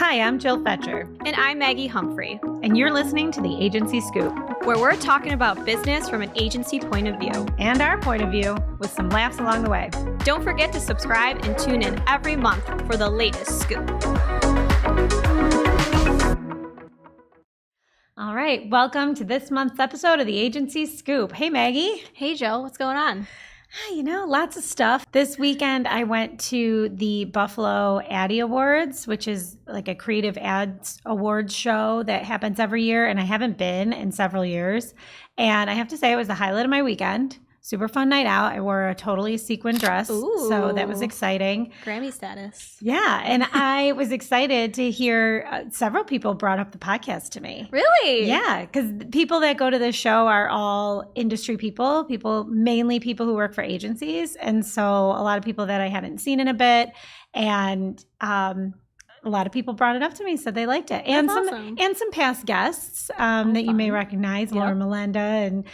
Hi, I'm Jill Fetcher. And I'm Maggie Humphrey. And you're listening to The Agency Scoop, where we're talking about business from an agency point of view. And our point of view, with some laughs along the way. Don't forget to subscribe and tune in every month for the latest scoop. All right, welcome to this month's episode of The Agency Scoop. Hey, Maggie. Hey, Jill. What's going on? You know, lots of stuff. This weekend, I went to the Buffalo Addy Awards, which is like a creative ads awards show that happens every year, and I haven't been in several years. And I have to say, it was the highlight of my weekend. Super fun night out. I wore a totally sequin dress, so that was exciting. Grammy status. Yeah, and I was excited to hear several people brought up the podcast to me. Really? Yeah, because people that go to this show are all industry people, mainly people who work for agencies. And so a lot of people that I hadn't seen in a bit, and a lot of people brought it up to me, said they liked it. And some past guests that you may recognize, Laura Melinda and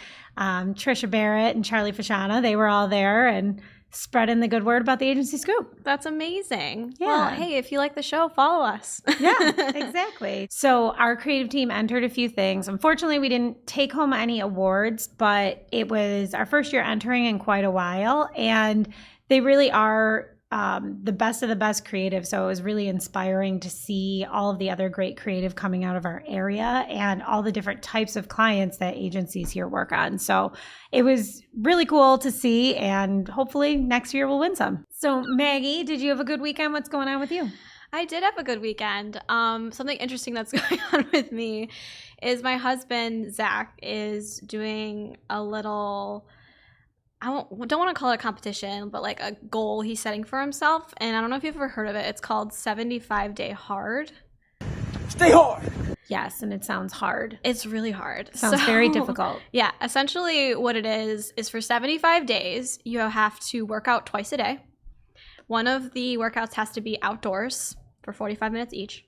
Trisha Barrett and Charlie Fashana. They were all there and spreading the good word about the Agency Scoop. That's amazing. Yeah. Well, hey, if you like the show, follow us. Yeah, exactly. So our creative team entered a few things. Unfortunately, we didn't take home any awards, but it was our first year entering in quite a while. And they really are the best of the best creative. So it was really inspiring to see all of the other great creative coming out of our area and all the different types of clients that agencies here work on. So it was really cool to see, and hopefully next year we'll win some. So Maggie, did you have a good weekend? What's going on with you? I did have a good weekend. Something interesting that's going on with me is my husband, Zach, is doing a little... I don't want to call it a competition, but like a goal he's setting for himself. And I don't know if you've ever heard of it. It's called 75 Day Hard. Stay hard. Yes, and it sounds hard. It's really hard. Sounds very difficult. Yeah, essentially what it is for 75 days, you have to work out twice a day. One of the workouts has to be outdoors for 45 minutes each.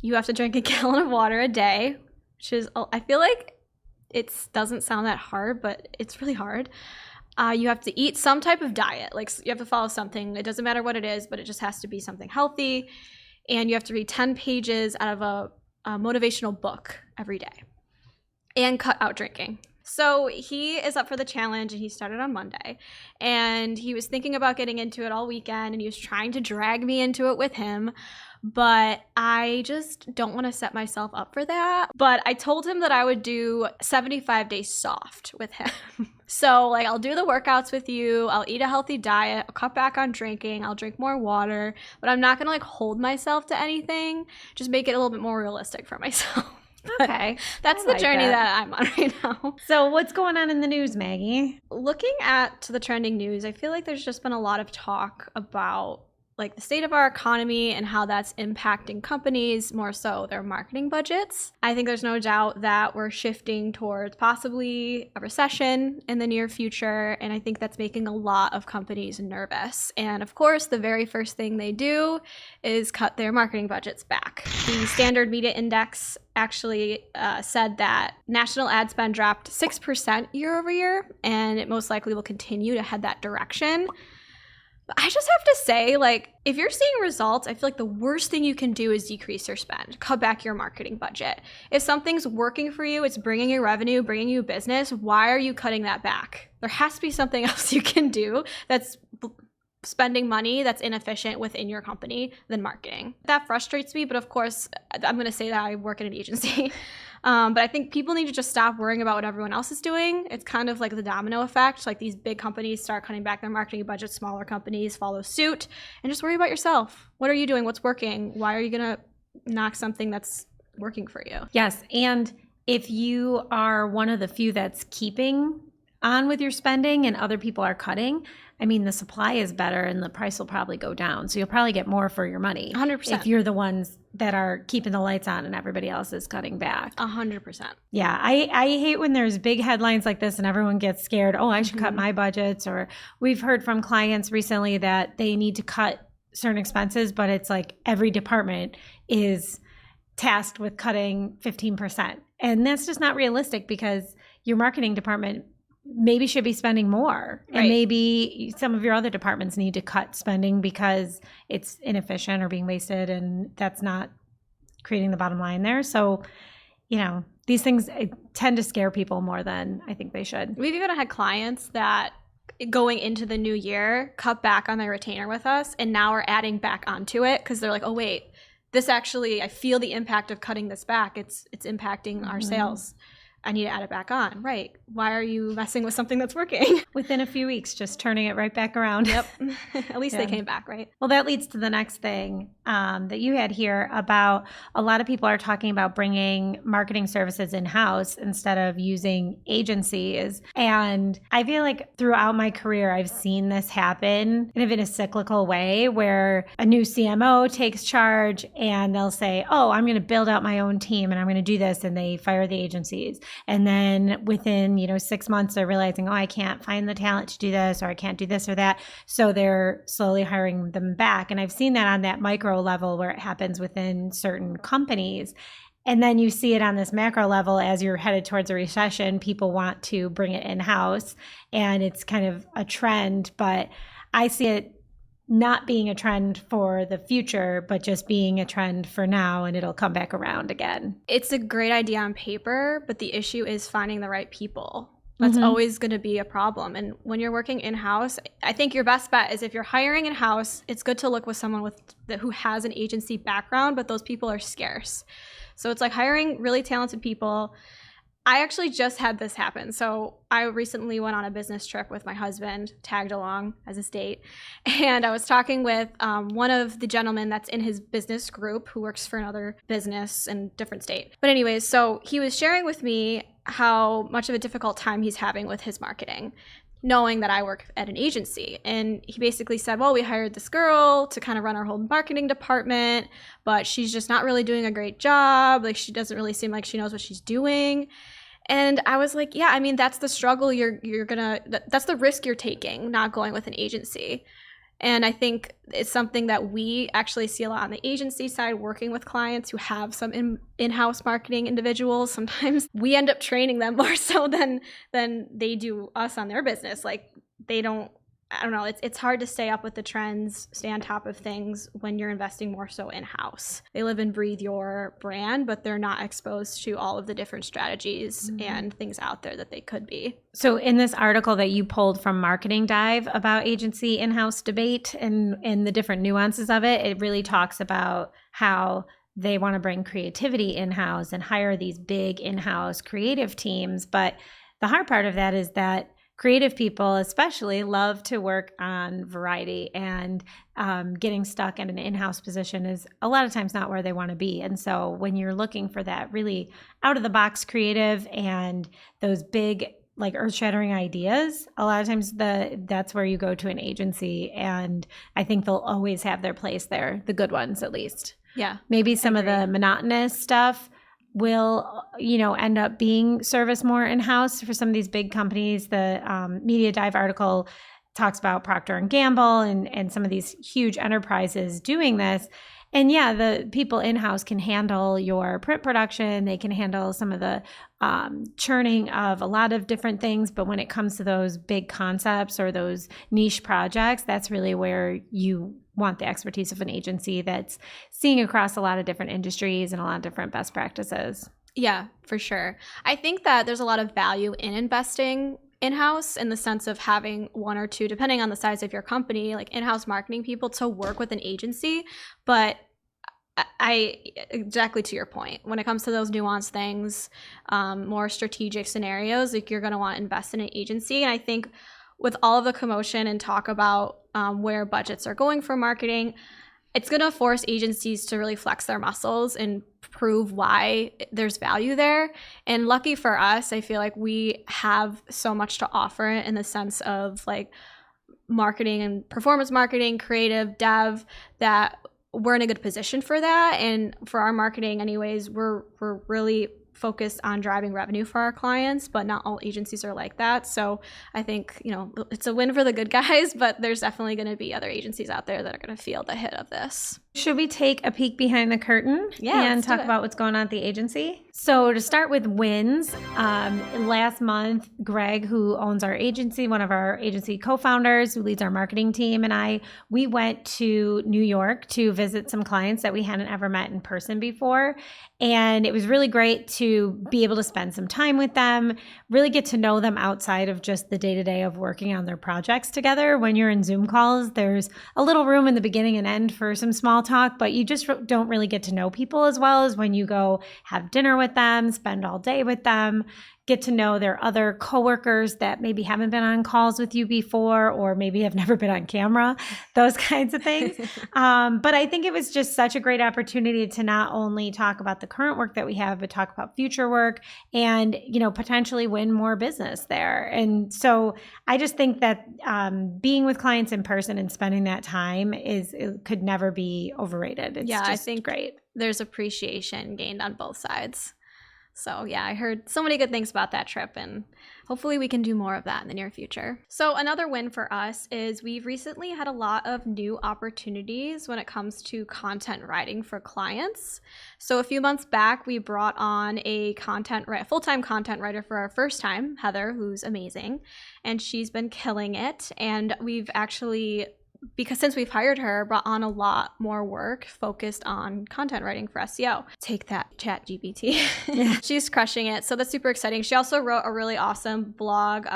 You have to drink a gallon of water a day, which is, I feel like it doesn't sound that hard, but it's really hard. You have to eat some type of diet. Like, you have to follow something. It doesn't matter what it is, but it just has to be something healthy. And you have to read 10 pages out of a motivational book every day and cut out drinking. So he is up for the challenge, and he started on Monday. And he was thinking about getting into it all weekend, and he was trying to drag me into it with him. But I just don't want to set myself up for that. But I told him that I would do 75 days soft with him. So like, I'll do the workouts with you. I'll eat a healthy diet. I'll cut back on drinking. I'll drink more water. But I'm not going to like hold myself to anything. Just make it a little bit more realistic for myself. Okay. That's the journey that I'm on right now. So what's going on in the news, Maggie? Looking at the trending news, I feel like there's just been a lot of talk about like the state of our economy and how that's impacting companies, more so their marketing budgets. I think there's no doubt that we're shifting towards possibly a recession in the near future, and I think that's making a lot of companies nervous. And of course, the very first thing they do is cut their marketing budgets back. The Standard Media Index actually said that national ad spend dropped 6% year over year, and it most likely will continue to head that direction. I just have to say, like, if you're seeing results, I feel like the worst thing you can do is decrease your spend, cut back your marketing budget. If something's working for you, it's bringing you revenue, bringing you business, why are you cutting that back? There has to be something else you can do that's spending money that's inefficient within your company than marketing. That frustrates me, but of course, I'm going to say that I work in an agency. But I think people need to just stop worrying about what everyone else is doing. It's kind of like the domino effect. Like, these big companies start cutting back their marketing budget, smaller companies follow suit, and just worry about yourself. What are you doing? What's working? Why are you going to knock something that's working for you? Yes. And if you are one of the few that's keeping on with your spending and other people are cutting, I mean, the supply is better and the price will probably go down. So you'll probably get more for your money. 100%. If you're the ones that are keeping the lights on and everybody else is cutting back. 100%. Yeah. I hate when there's big headlines like this and everyone gets scared. Oh, I should cut my budgets. Or we've heard from clients recently that they need to cut certain expenses, but it's like every department is tasked with cutting 15%. And that's just not realistic, because your marketing department maybe should be spending more. And maybe some of your other departments need to cut spending because it's inefficient or being wasted, and that's not creating the bottom line there. So, these things tend to scare people more than I think they should. We've even had clients that going into the new year cut back on their retainer with us, and now are adding back onto it because they're like, oh wait, this actually, I feel the impact of cutting this back. It's impacting our sales. I need to add it back on. Right. Why are you messing with something that's working? Within a few weeks, just turning it right back around. Yep. At least they came back, right? Well, that leads to the next thing that you had here about a lot of people are talking about bringing marketing services in-house instead of using agencies. And I feel like throughout my career, I've seen this happen kind of in a cyclical way where a new CMO takes charge and they'll say, oh, I'm going to build out my own team and I'm going to do this. And they fire the agencies. And then within, 6 months, they're realizing, oh, I can't find the talent to do this, or I can't do this or that. So they're slowly hiring them back. And I've seen that on that micro level where it happens within certain companies. And then you see it on this macro level as you're headed towards a recession. People want to bring it in-house, and it's kind of a trend. But I see it not being a trend for the future, but just being a trend for now, and it'll come back around again. It's a great idea on paper, but the issue is finding the right people. That's always going to be a problem. And when you're working in-house, I think your best bet is if you're hiring in-house, it's good to look with someone who has an agency background, but those people are scarce. So it's like hiring really talented people. I actually just had this happen. So I recently went on a business trip with my husband, tagged along as a date. And I was talking with one of the gentlemen that's in his business group who works for another business in a different state. But anyways, so he was sharing with me how much of a difficult time he's having with his marketing, knowing that I work at an agency. And he basically said, well, we hired this girl to kind of run our whole marketing department, but she's just not really doing a great job. Like, she doesn't really seem like she knows what she's doing. And I was like, yeah, I mean, that's the struggle that's the risk you're taking, not going with an agency. And I think it's something that we actually see a lot on the agency side, working with clients who have some in-house marketing individuals. Sometimes we end up training them more so than they do us on their business. Like, they don't, I don't know, it's hard to stay up with the trends, stay on top of things when you're investing more so in-house. They live and breathe your brand, but they're not exposed to all of the different strategies and things out there that they could be. So in this article that you pulled from Marketing Dive about agency in-house debate and the different nuances of it, it really talks about how they want to bring creativity in-house and hire these big in-house creative teams. But the hard part of that is that creative people especially love to work on variety, and getting stuck in an in-house position is a lot of times not where they want to be. And so when you're looking for that really out-of-the-box creative and those big, like, earth-shattering ideas, a lot of times that's where you go to an agency, and I think they'll always have their place there, the good ones at least. Yeah. Maybe some of the monotonous stuff will, end up being serviced more in-house for some of these big companies. The Media Dive article talks about Procter & Gamble and some of these huge enterprises doing this. And yeah, the people in-house can handle your print production. They can handle some of the churning of a lot of different things. But when it comes to those big concepts or those niche projects, that's really where you want the expertise of an agency that's seeing across a lot of different industries and a lot of different best practices. Yeah, for sure. I think that there's a lot of value in investing in-house in the sense of having one or two, depending on the size of your company, like in-house marketing people to work with an agency. But exactly to your point, when it comes to those nuanced things, more strategic scenarios, like, you're going to want to invest in an agency. And I think with all of the commotion and talk about where budgets are going for marketing, it's going to force agencies to really flex their muscles and prove why there's value there. And lucky for us, I feel like we have so much to offer in the sense of, like, marketing and performance marketing, creative, dev, that we're in a good position for that. And for our marketing anyways, we're really focused on driving revenue for our clients, but not all agencies are like that. So I think, it's a win for the good guys, but there's definitely going to be other agencies out there that are going to feel the hit of this. Should we take a peek behind the curtain and let's talk do it. about what's going on at the agency? So to start with wins, last month, Greg, who owns our agency, one of our agency co-founders who leads our marketing team, and we went to New York to visit some clients that we hadn't ever met in person before. And it was really great to be able to spend some time with them, really get to know them outside of just the day-to-day of working on their projects together. When you're in Zoom calls, there's a little room in the beginning and end for some small talk, but you just don't really get to know people as well as when you go have dinner with them, spend all day with them, get to know their other coworkers that maybe haven't been on calls with you before or maybe have never been on camera, those kinds of things. But I think it was just such a great opportunity to not only talk about the current work that we have, but talk about future work and, potentially win more business there. And so I just think that being with clients in person and spending that time it could never be overrated. It's I just think great. There's appreciation gained on both sides. So yeah, I heard so many good things about that trip, and hopefully we can do more of that in the near future. So another win for us is we've recently had a lot of new opportunities when it comes to content writing for clients. So a few months back, we brought on a full-time content writer for our first time, Heather, who's amazing, and she's been killing it. And we've actually, because since we've hired her, brought on a lot more work focused on content writing for SEO. Take that, ChatGPT. Yeah. She's crushing it. So that's super exciting. She also wrote a really awesome blog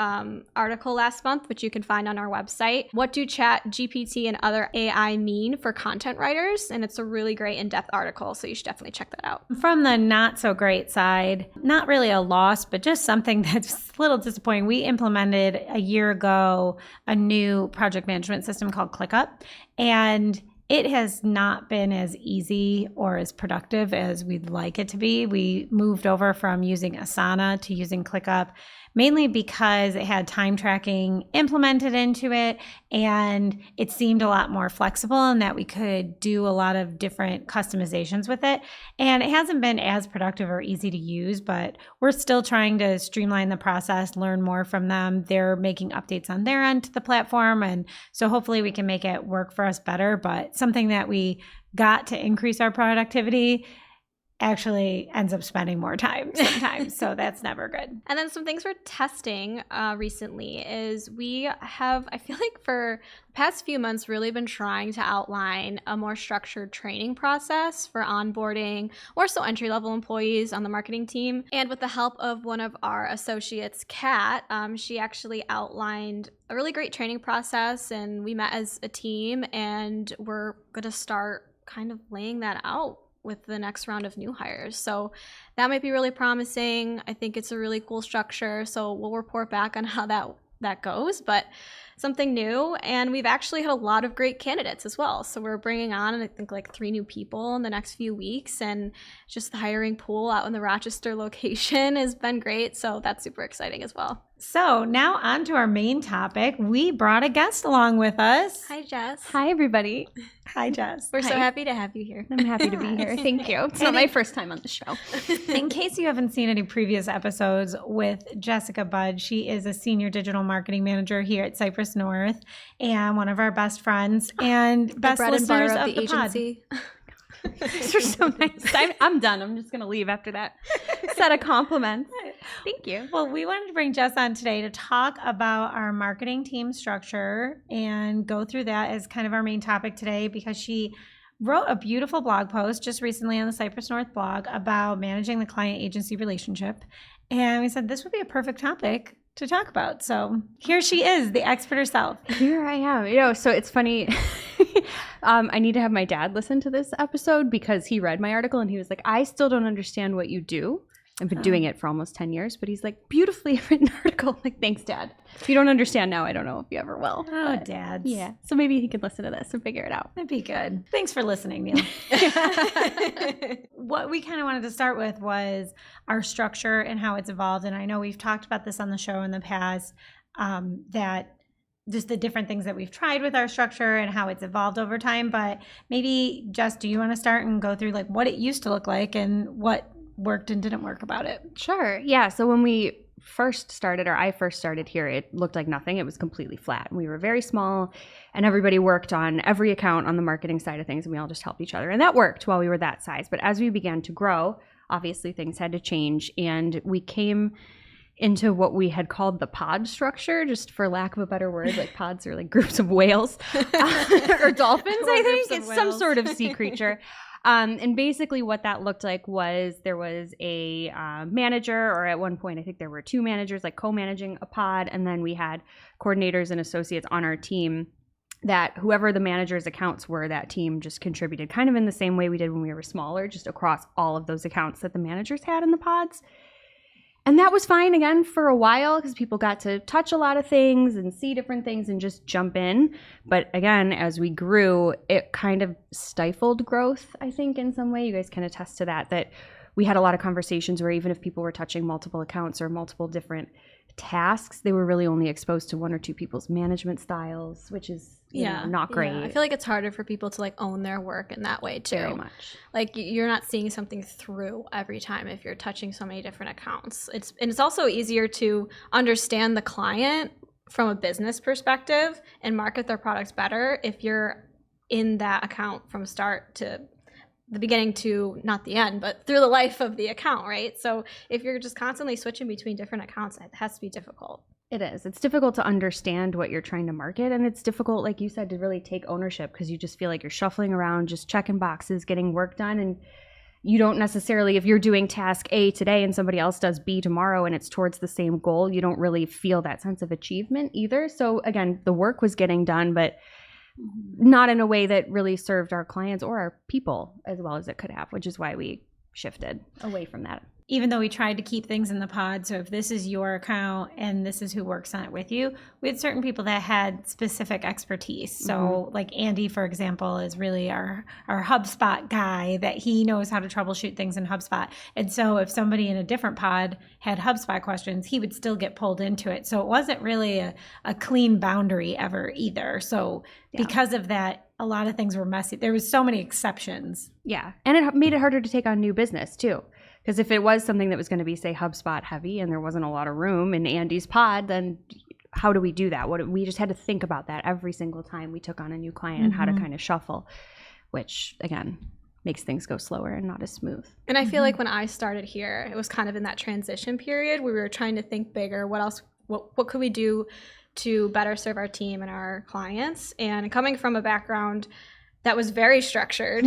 article last month, which you can find on our website. What do ChatGPT and other AI mean for content writers? And it's a really great in-depth article. So you should definitely check that out. From the not so great side, not really a loss, but just something that's a little disappointing. We implemented a year ago a new project management system called ClickUp, and it has not been as easy or as productive as we'd like it to be. We moved over from using Asana to using ClickUp, mainly because it had time tracking implemented into it, and it seemed a lot more flexible and that we could do a lot of different customizations with it. And it hasn't been as productive or easy to use, but we're still trying to streamline the process, learn more from them. They're making updates on their end to the platform, and so hopefully we can make it work for us better. But something that we got to increase our productivity actually ends up spending more time sometimes. So that's never good. And then some things we're testing recently is we have, I feel like for the past few months, really been trying to outline a more structured training process for onboarding or so entry-level employees on the marketing team. And with the help of one of our associates, Kat, she actually outlined a really great training process, and we met as a team, and we're going to start kind of laying that out with the next round of new hires. So that might be really promising. I think it's a really cool structure. So we'll report back on how that goes, but something new. And we've actually had a lot of great candidates as well. So we're bringing on, I think, like 3 new people in the next few weeks, and just the hiring pool out in the Rochester location has been great. So that's super exciting as well. So now on to our main topic. We brought a guest along with us. Hi, Jess. Hi, everybody. Hi, Jess. We're so happy to have you here. I'm happy to be here. Thank you. It's not my first time on the show. In case you haven't seen any previous episodes with Jessica Budde, she is a senior digital marketing manager here at Cypress North and one of our best friends and best bread and listeners butter of the agency. These are so nice. I'm done. I'm just going to leave after that set of compliments. Thank you. Well, we wanted to bring Jess on today to talk about our marketing team structure and go through that as kind of our main topic today, because she wrote a beautiful blog post just recently on the Cypress North blog about managing the client agency relationship. And we said this would be a perfect topic to talk about. So here she is, the expert herself. Here I am. So it's funny. I need to have my dad listen to this episode because he read my article and he was like, I still don't understand what you do. I've been doing it for almost 10 years, but he's like, beautifully written article. I'm like, thanks, Dad. If you don't understand now, I don't know if you ever will. Oh, Dads. Yeah. So maybe he can listen to this and figure it out. That'd be good. Thanks for listening, Neil. What we kind of wanted to start with was our structure and how it's evolved. And I know we've talked about this on the show in the past, that just the different things that we've tried with our structure and how it's evolved over time. But maybe, Jess, do you want to start and go through like what it used to look like and what worked and didn't work about it? Sure. Yeah. So when we first started, or I first started here, it looked like nothing. It was completely flat. We were very small, and everybody worked on every account on the marketing side of things, and we all just helped each other. And that worked while we were that size. But as we began to grow, obviously things had to change, and we came into what we had called the pod structure, just for lack of a better word. Like pods are like groups of whales or dolphins, I think. It's some sort of sea creature. And basically what that looked like was there was a manager, or at one point I think there were 2 managers like co-managing a pod, and then we had coordinators and associates on our team that whoever the manager's accounts were, that team just contributed kind of in the same way we did when we were smaller, just across all of those accounts that the managers had in the pods. And that was fine, again, for a while, because people got to touch a lot of things and see different things and just jump in. But again, as we grew, it kind of stifled growth, I think, in some way. You guys can attest to that, that we had a lot of conversations where even if people were touching multiple accounts or multiple different tasks, they were really only exposed to 1 or 2 people's management styles, which is you know, not great. Yeah. I feel like it's harder for people to like own their work in that way too. Very much. Like you're not seeing something through every time if you're touching so many different accounts. It's also easier to understand the client from a business perspective and market their products better if you're in that account from start to the beginning to not the end, but through the life of the account, right? So if you're just constantly switching between different accounts, it has to be difficult. It is. It's difficult to understand what you're trying to market, and it's difficult, like you said, to really take ownership, because you just feel like you're shuffling around, just checking boxes, getting work done, and you don't necessarily, if you're doing task A today and somebody else does B tomorrow and it's towards the same goal, you don't really feel that sense of achievement either. So again, the work was getting done, but not in a way that really served our clients or our people as well as it could have, which is why we shifted away from that. Even though we tried to keep things in the pod, so if this is your account and this is who works on it with you, we had certain people that had specific expertise. So like Andy, for example, is really our HubSpot guy, that he knows how to troubleshoot things in HubSpot. And so if somebody in a different pod had HubSpot questions, he would still get pulled into it. So it wasn't really a clean boundary ever either. So because of that, a lot of things were messy. There was so many exceptions. Yeah. And it made it harder to take on new business too. Because if it was something that was going to be, say, HubSpot heavy and there wasn't a lot of room in Andy's pod, then how do we do that? We just had to think about that every single time we took on a new client and how to kind of shuffle, which, again, makes things go slower and not as smooth. And I feel like when I started here, it was kind of in that transition period where we were trying to think bigger. What else? What could we do to better serve our team and our clients? And coming from a background that was very structured,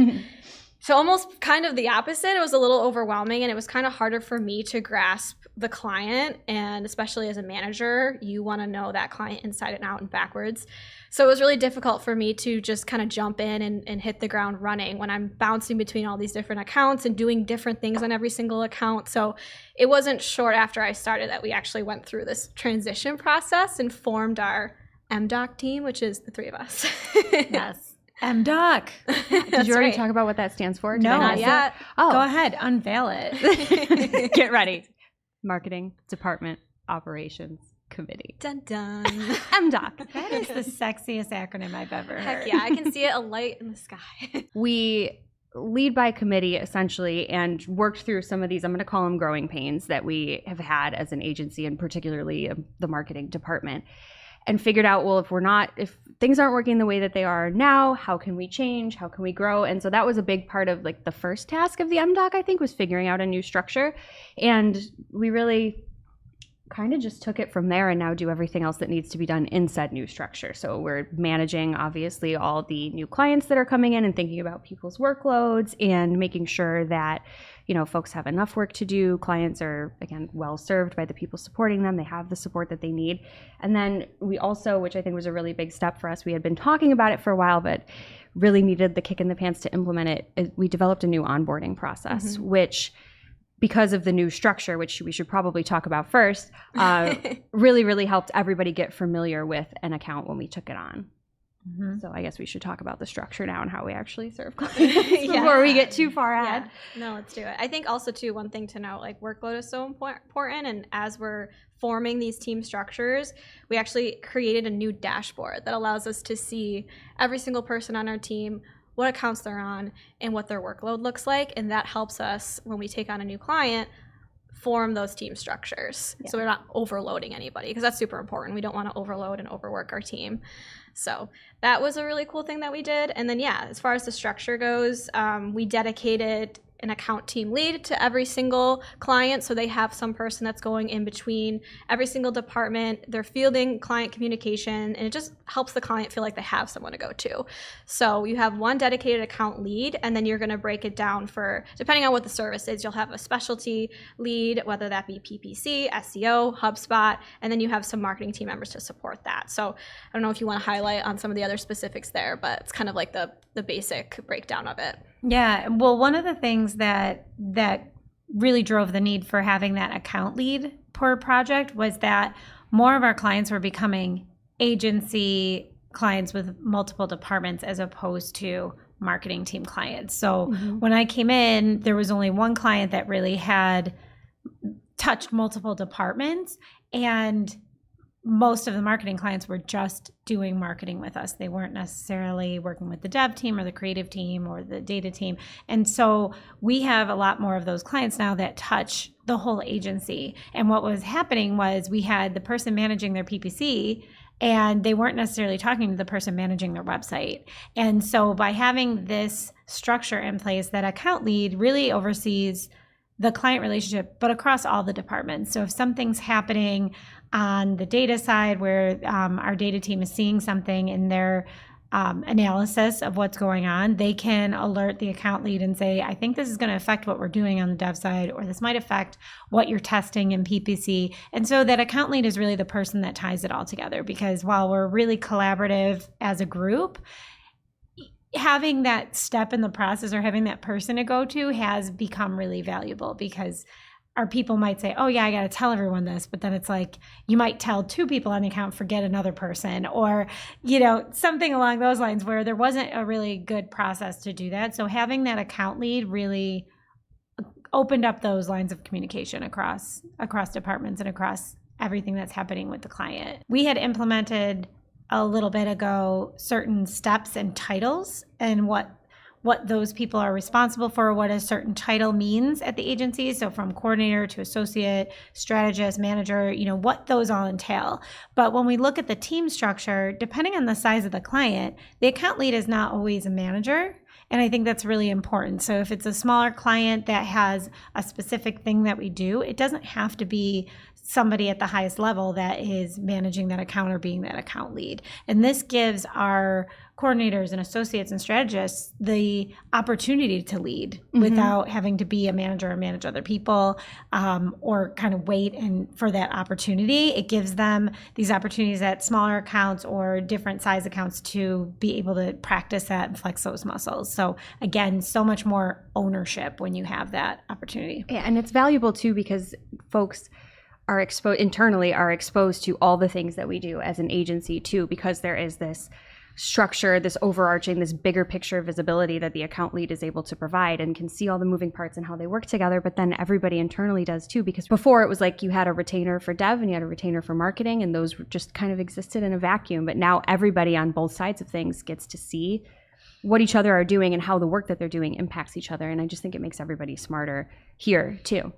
so almost kind of the opposite. It was a little overwhelming, and it was kind of harder for me to grasp the client. And especially as a manager, you want to know that client inside and out and backwards. So it was really difficult for me to just kind of jump in and hit the ground running when I'm bouncing between all these different accounts and doing different things on every single account. So it wasn't short after I started that we actually went through this transition process and formed our MDoc team, which is the 3 of us. Yes. MDoc. Did you already talk about what that stands for? No, not yet. Oh. Go ahead, unveil it. Get ready. Marketing Department Operations Committee. Dun dun. MDoc. That is the sexiest acronym I've ever heard. Heck yeah, I can see it a light in the sky. We lead by committee essentially, and worked through some of these, I'm going to call them growing pains, that we have had as an agency, and particularly the marketing department. And figured out, well, if things aren't working the way that they are now, how can we change? How can we grow? And so that was a big part of like the first task of the MDoc, I think, was figuring out a new structure. And we really kind of just took it from there and now do everything else that needs to be done in said new structure. So we're managing, obviously, all the new clients that are coming in and thinking about people's workloads and making sure that, you know, folks have enough work to do. Clients are, again, well served by the people supporting them. They have the support that they need. And then we also, which I think was a really big step for us, we had been talking about it for a while, but really needed the kick in the pants to implement it. We developed a new onboarding process, which, because of the new structure, which we should probably talk about first, really, really helped everybody get familiar with an account when we took it on. So I guess we should talk about the structure now and how we actually serve clients before we get too far ahead. No, let's do it. I think also too, one thing to note, like workload is so important. And as we're forming these team structures, we actually created a new dashboard that allows us to see every single person on our team, what accounts they're on, and what their workload looks like. And that helps us when we take on a new client form those team structures. Yeah. So we're not overloading anybody, because that's super important. We don't want to overload and overwork our team. So that was a really cool thing that we did. And then, yeah, as far as the structure goes, we dedicated an account team lead to every single client. So they have some person that's going in between every single department. They're fielding client communication, and it just helps the client feel like they have someone to go to. So you have one dedicated account lead, and then you're going to break it down for, depending on what the service is, you'll have a specialty lead, whether that be PPC, SEO, HubSpot, and then you have some marketing team members to support that. So I don't know if you want to highlight on some of the other specifics there, but it's kind of like the basic breakdown of it. Yeah, well, one of the things that really drove the need for having that account lead per project was that more of our clients were becoming agency clients with multiple departments as opposed to marketing team clients. So when I came in, there was only one client that really had touched multiple departments, and most of the marketing clients were just doing marketing with us. They weren't necessarily working with the dev team or the creative team or the data team. And so we have a lot more of those clients now that touch the whole agency. And what was happening was we had the person managing their PPC, and they weren't necessarily talking to the person managing their website. And so by having this structure in place, that account lead really oversees the client relationship, but across all the departments. So if something's happening on the data side where our data team is seeing something in their analysis of what's going on, they can alert the account lead and say, I think this is going to affect what we're doing on the dev side, or this might affect what you're testing in PPC. And so that account lead is really the person that ties it all together, because while we're really collaborative as a group, having that step in the process or having that person to go to has become really valuable, because our people might say, oh yeah, I got to tell everyone this, but then it's like, you might tell 2 people on the account, forget another person, or, something along those lines where there wasn't a really good process to do that. So having that account lead really opened up those lines of communication across departments and across everything that's happening with the client. We had implemented a little bit ago certain steps and titles and what those people are responsible for, what a certain title means at the agency. So from coordinator to associate, strategist, manager, what those all entail. But when we look at the team structure, depending on the size of the client, the account lead is not always a manager. And I think that's really important. So if it's a smaller client that has a specific thing that we do, it doesn't have to be somebody at the highest level that is managing that account or being that account lead. And this gives our coordinators and associates and strategists the opportunity to lead without having to be a manager or manage other people, or kind of wait for that opportunity. It gives them these opportunities at smaller accounts or different size accounts to be able to practice that and flex those muscles. So again, so much more ownership when you have that opportunity. Yeah, and it's valuable too, because folks are exposed to all the things that we do as an agency too, because there is this structure, this overarching, this bigger picture visibility that the account lead is able to provide, and can see all the moving parts and how they work together. But then everybody internally does too, because before it was like you had a retainer for dev and you had a retainer for marketing, and those just kind of existed in a vacuum. But now everybody on both sides of things gets to see what each other are doing and how the work that they're doing impacts each other. And I just think it makes everybody smarter here too,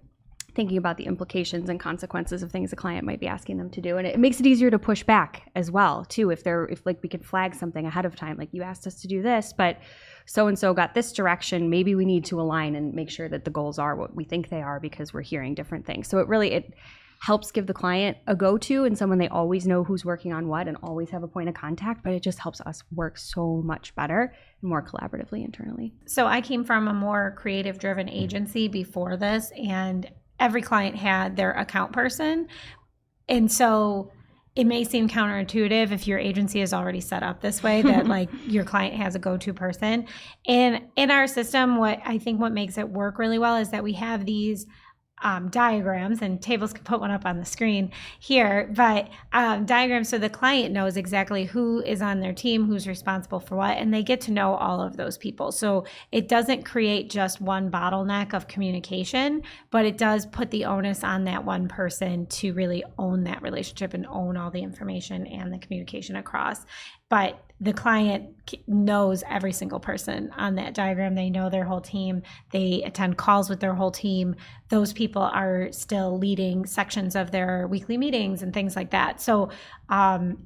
thinking about the implications and consequences of things a client might be asking them to do. And it makes it easier to push back as well too, if like we could flag something ahead of time, like, you asked us to do this, but so-and-so got this direction, maybe we need to align and make sure that the goals are what we think they are, because we're hearing different things. So it helps give the client a go-to and someone they always know who's working on what and always have a point of contact, but it just helps us work so much better and more collaboratively internally. So I came from a more creative-driven agency before this, and every client had their account person. And so it may seem counterintuitive if your agency is already set up this way, that like your client has a go-to person. And in our system, what makes it work really well is that we have these diagrams, and tables can put one up on the screen here, but diagrams so the client knows exactly who is on their team, who's responsible for what, and they get to know all of those people. So it doesn't create just one bottleneck of communication, but it does put the onus on that one person to really own that relationship and own all the information and the communication across. but the client knows every single person on that diagram. They know their whole team. They attend calls with their whole team. Those people are still leading sections of their weekly meetings and things like that. So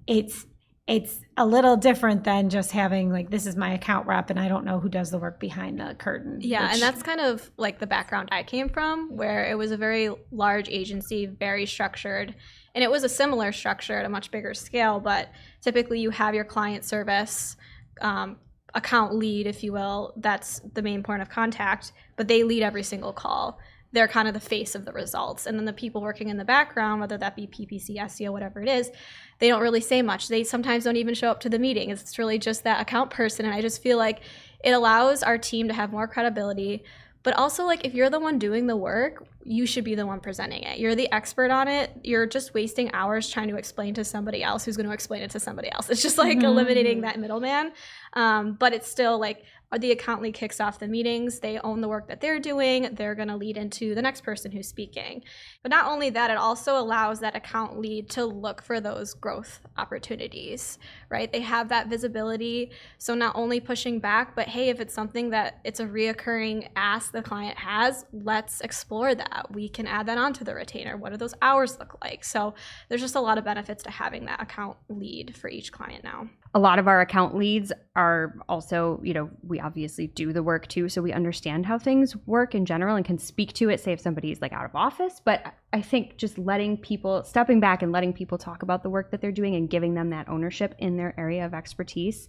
it's a little different than just having like, this is my account rep and I don't know who does the work behind the curtain. Yeah, and that's kind of like the background I came from, where it was a very large agency, very structured. And it was a similar structure at a much bigger scale, but typically you have your client service account lead, if you will. That's the main point of contact, but they lead every single call. They're kind of the face of the results. And then the people working in the background, whether that be PPC, SEO, whatever it is, they don't really say much. They sometimes don't even show up to the meeting. It's really just that account person. And I just feel like it allows our team to have more credibility. But also, like, if you're the one doing the work, you should be the one presenting it. You're the expert on it. You're just wasting hours trying to explain to somebody else who's going to explain it to somebody else. It's just like eliminating that middleman. But it's still like the account lead kicks off the meetings. They own the work that they're doing. They're going to lead into the next person who's speaking. But not only that, it also allows that account lead to look for those growth opportunities, right? They have that visibility. So not only pushing back, but hey, if it's something that it's a reoccurring ask the client has, let's explore that. We can add that onto the retainer. What do those hours look like? So there's just a lot of benefits to having that account lead for each client now. A lot of our account leads are also, we obviously do the work too, so we understand how things work in general and can speak to it, say if somebody's like out of office. But I think just stepping back and letting people talk about the work that they're doing and giving them that ownership in their area of expertise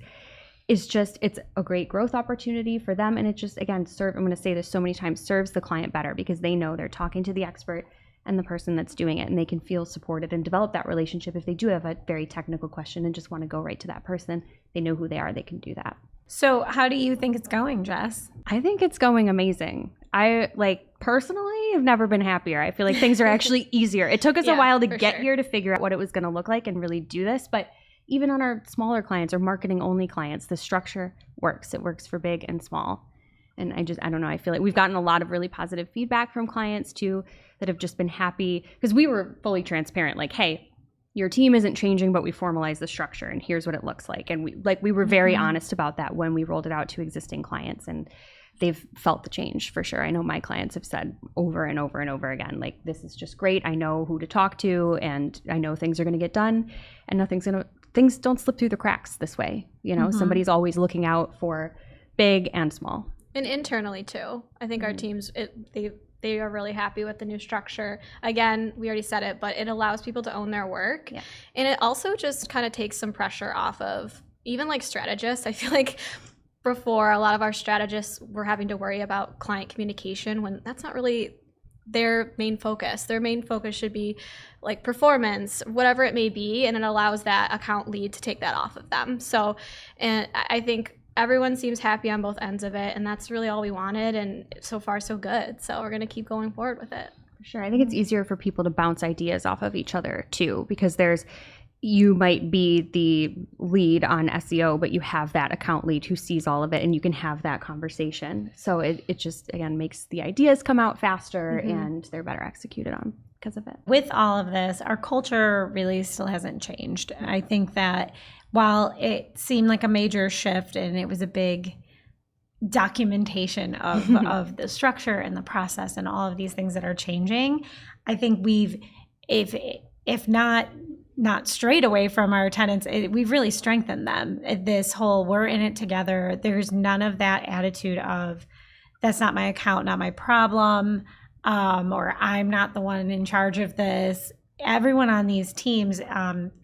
is it's a great growth opportunity for them. And it just, again, I'm going to say this so many times, serves the client better because they know they're talking to the expert and the person that's doing it, and they can feel supported and develop that relationship. If they do have a very technical question and just want to go right to that person, they know who they are, they can do that. So how do you think it's going, Jess? I think it's going amazing. I personally have never been happier. I feel like things are actually easier. It took us a while to get here to figure out what it was going to look like and really do this, but even on our smaller clients or marketing only clients, the structure works. It works for big and small. And I don't know, I feel like we've gotten a lot of really positive feedback from clients too that have just been happy because we were fully transparent, like, hey, your team isn't changing, but we formalized the structure and here's what it looks like. And we were very honest about that when we rolled it out to existing clients, and they've felt the change for sure. I know my clients have said over and over and over again, like, this is just great. I know who to talk to and I know things are going to get done and things don't slip through the cracks this way. Somebody's always looking out for big and small. And internally too. I think our teams, they are really happy with the new structure. Again, we already said it, but it allows people to own their work. Yeah. And it also just kind of takes some pressure off of even like strategists. I feel like before, a lot of our strategists were having to worry about client communication when that's not really their main focus. Their main focus should be like performance, whatever it may be. And it allows that account lead to take that off of them. So, and I think everyone seems happy on both ends of it, and that's really all we wanted, and so far so good. So we're going to keep going forward with it. For sure. I think it's easier for people to bounce ideas off of each other too, because you might be the lead on SEO, but you have that account lead who sees all of it, and you can have that conversation. So it just, again, makes the ideas come out faster and they're better executed on because of it. With all of this, our culture really still hasn't changed. I think that while it seemed like a major shift and it was a big documentation of the structure and the process and all of these things that are changing, I think we've, if not strayed away from our tenants, we've really strengthened them. This whole we're in it together. There's none of that attitude of that's not my account, not my problem, or I'm not the one in charge of this. Everyone on these teams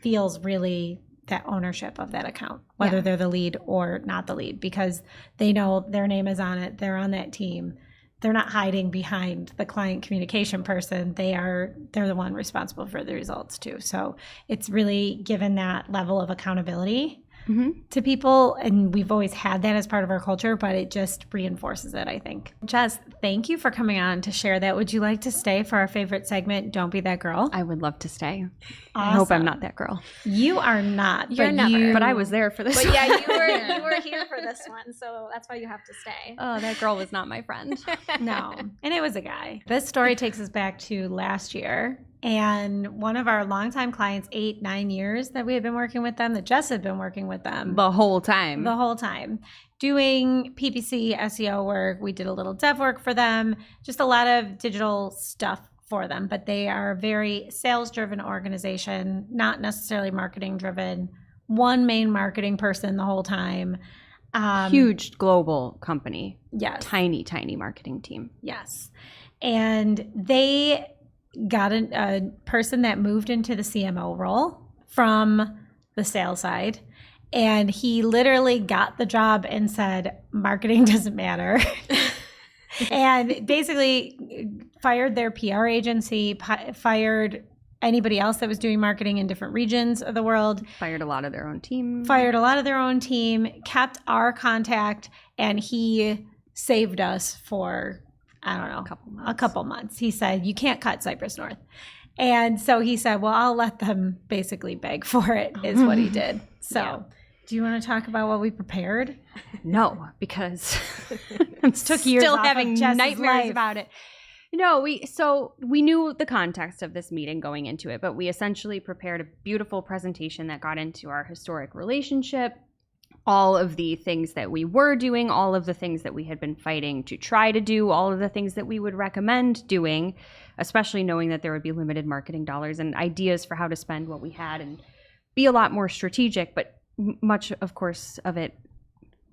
feels really that ownership of that account, whether they're the lead or not the lead, because they know their name is on it. They're on that team. They're not hiding behind the client communication person. They're the one responsible for the results too. So it's really given that level of accountability to people. And we've always had that as part of our culture, but it just reinforces it, I think. Jess, thank you for coming on to share that. Would you like to stay for our favorite segment, Don't Be That Girl? I would love to stay. Awesome. I hope I'm not that girl. You are not. You're never. But I was there for this But one. yeah, you were here for this one, so that's why you have to stay. Oh, that girl was not my friend. No. And it was a guy. This story takes us back to last year. And one of our longtime clients, 8-9 years that we had been working with them, that Jess had been working with them The whole time. doing PPC SEO work. We did a little dev work for them, just a lot of digital stuff for them. But they are a very sales-driven organization, not necessarily marketing-driven. One main marketing person the whole time. Huge global company. Yes. Tiny marketing team. Yes. And they got a person that moved into the CMO role from the sales side. And he literally got the job and said, marketing doesn't matter. And basically fired their PR agency, fired anybody else that was doing marketing in different regions of the world. Fired a lot of their own team. Kept our contact, and he saved us for, I don't know, a couple months. He said, you can't cut Cypress North. And so he said, well, I'll let them basically beg for it, is what he did. So Yeah. do you want to talk about what we prepared? No, because I'm Took years still off of having Jess's nightmares life. about it. No, we knew the context of this meeting going into it, but we essentially prepared a beautiful presentation that got into our historic relationship, all of the things that we were doing, all of the things that we had been fighting to try to do, all of the things that we would recommend doing, especially knowing that there would be limited marketing dollars and ideas for how to spend what we had and be a lot more strategic. But much, of course, of it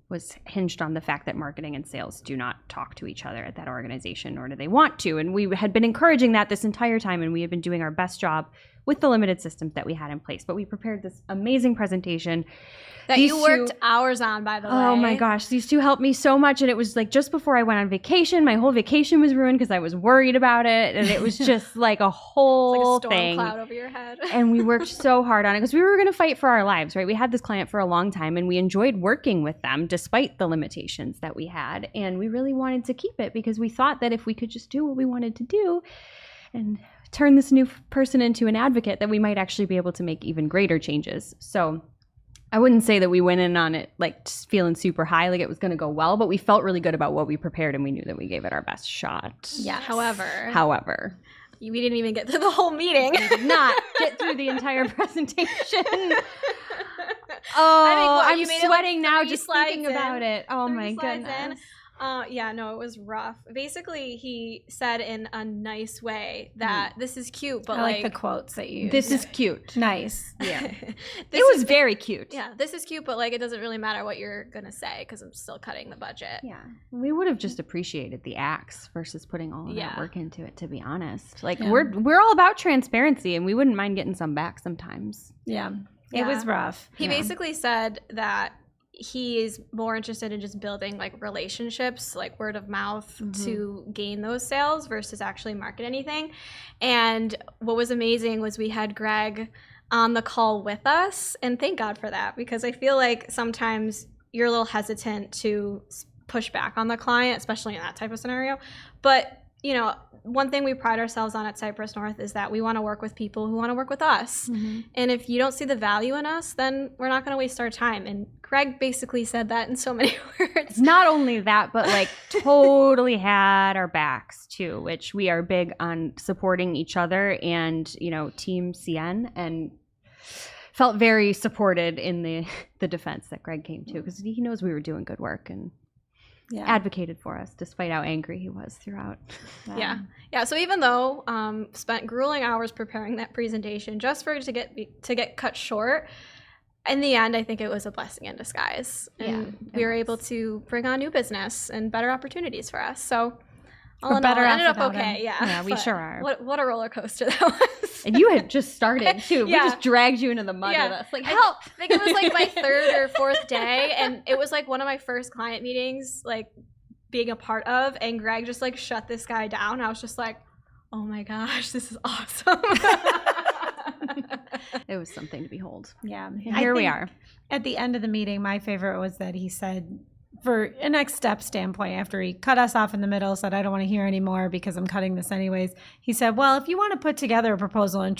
was hinged on the fact that marketing and sales do not talk to each other at that organization, nor do they want to. And we had been encouraging that this entire time, and we had been doing our best job with the limited systems that we had in place. But we prepared this amazing presentation. That you worked hours on, by the way. Oh my gosh, these two helped me so much. And it was like just before I went on vacation, my whole vacation was ruined because I was worried about it. And it was just like a whole It's like a storm thing. cloud over your head. And we worked so hard on it because we were going to fight for our lives, right? We had this client for a long time and we enjoyed working with them despite the limitations that we had. And we really wanted to keep it because we thought that if we could just do what we wanted to do and turn this new person into an advocate, that we might actually be able to make even greater changes. So I wouldn't say that we went in on it like just feeling super high, like it was going to go well, but we felt really good about what we prepared and we knew that we gave it our best shot. Yes. However, we didn't even get through the whole meeting. We did not get through the entire presentation. you I'm made it, like, sweating now 3 just slides thinking in. about it. Oh 3 my slides goodness. in. Yeah, no, it was rough. Basically, he said in a nice way that this is cute, but I like the quotes that you This is cute. nice. Yeah. this It was is very cute. yeah, this is cute, but like it doesn't really matter what you're gonna say because I'm still cutting the budget. Yeah. We would have just appreciated the acts versus putting all of that Yeah. work into it, to be honest. Like Yeah. we're all about transparency and we wouldn't mind getting some back sometimes. Yeah. It Yeah. was rough. He Yeah. basically said that he is more interested in just building like relationships, like word of mouth to gain those sales versus actually market anything. And what was amazing was we had Greg on the call with us, and thank God for that, because I feel like sometimes you're a little hesitant to push back on the client, especially in that type of scenario. But you know, one thing we pride ourselves on at Cypress North is that we want to work with people who want to work with us. And if you don't see the value in us, then we're not going to waste our time. And Greg basically said that in so many words. Not only that, but like totally had our backs too, which we are big on supporting each other and, you know, Team CN, and felt very supported in the defense that Greg came to because he knows we were doing good work and advocated for us despite how angry he was throughout. Yeah. So even though spent grueling hours preparing that presentation just for it to get cut short, in the end, I think it was a blessing in disguise. And we were able to bring on new business and better opportunities for us. So all in all, it ended up okay. Yeah, we But sure are. What a roller coaster that was. And you had just started too. Yeah. We just dragged you into the mud with us. Like, help! I think it was like my 3rd or 4th day, and it was like one of my first client meetings, like being a part of, and Greg just like shut this guy down. I was just like, oh my gosh, this is awesome. It was something to behold. Yeah. And here we are. At the end of the meeting, my favorite was that he said, for a next step standpoint, after he cut us off in the middle, said, I don't want to hear anymore because I'm cutting this anyways. He said, well, if you want to put together a proposal and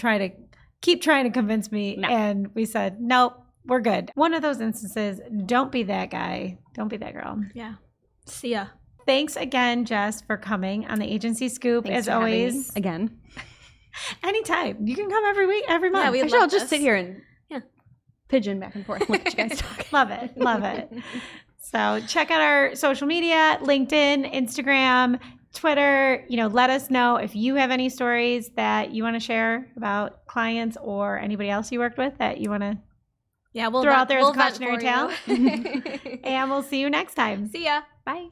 keep trying to convince me. No. And we said, nope, we're good. One of those instances, don't be that guy. Don't be that girl. Yeah. See ya. Thanks again, Jess, for coming on the Agency Scoop. Thanks as for having me always. again. Anytime. You can come every week, every month. Yeah, we Actually, I'll love just this. sit here and Yeah. pigeon back and forth. Look at you guys talking. Love it. Love it. So check out our social media, LinkedIn, Instagram, Twitter. Let us know if you have any stories that you want to share about clients or anybody else you worked with that you want to Yeah, we'll throw out there as a vent cautionary for you. tale. And we'll see you next time. See ya. Bye.